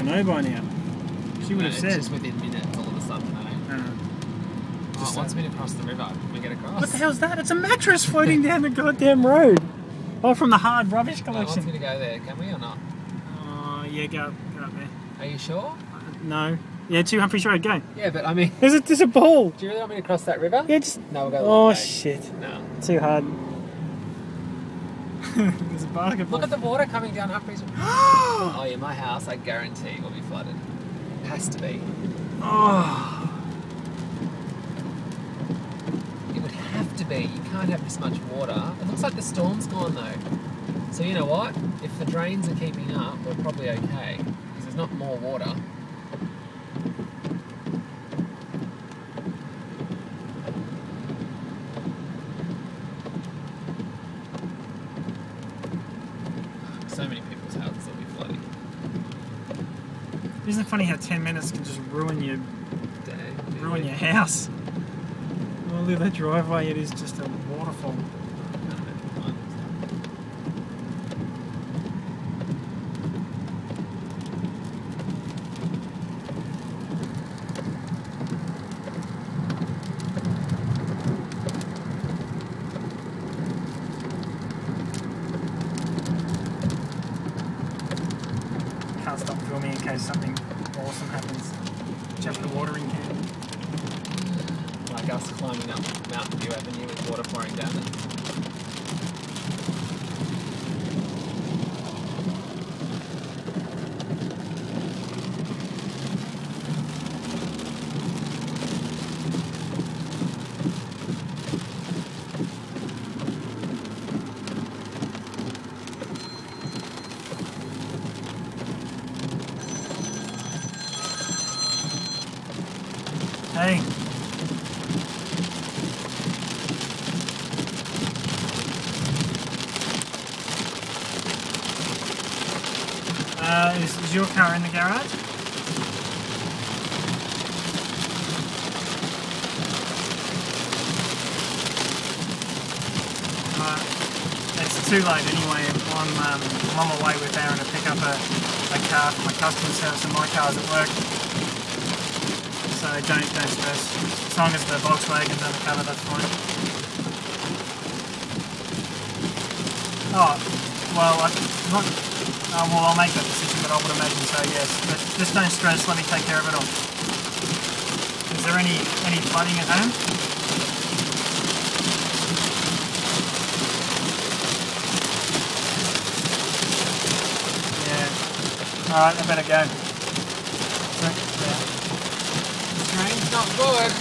to know by now. She would have said. Just within minutes all of a sudden, though. Just once been across the river, can we get across? What the hell's that? It's a mattress floating down the goddamn road. Oh, from the hard rubbish No, collection. wants me to go there, can we or not? Yeah, go up there. Are you sure? No. Yeah, 2 Humphreys Road, go. Yeah, but I mean... There's a ball. Do you really want me to cross that river? Yeah, just... No, we'll go the Oh, long way. shit. No. Too hard. There's a basketball. Look at the water coming down Humphreys Road. Oh yeah, my house, I guarantee, will be flooded. It has to be. Oh. It would have to be. You can't have this much water. It looks like the storm's gone though. So you know what? If the drains are keeping up, we're probably okay. Because there's not more water. So many people's houses will be flooding. Isn't it funny how 10 minutes can just ruin your house? Oh, look at that driveway, it is just a waterfall. Can't stop filming in case something awesome happens. Just the watering can. Like us climbing up Mountain View Avenue with water pouring down it. Hey. Is your car in the garage? It's too late anyway. I'm on my way with Aaron to pick up a car from a customer's house and my car's at work. So don't stress. As long as the Volkswagen's undercover, that's fine. Oh, well, I'll make that decision, but I would imagine so, yes. But just don't stress, let me take care of it all. Is there any flooding at home? Yeah. Alright, I better go. Rain's not good.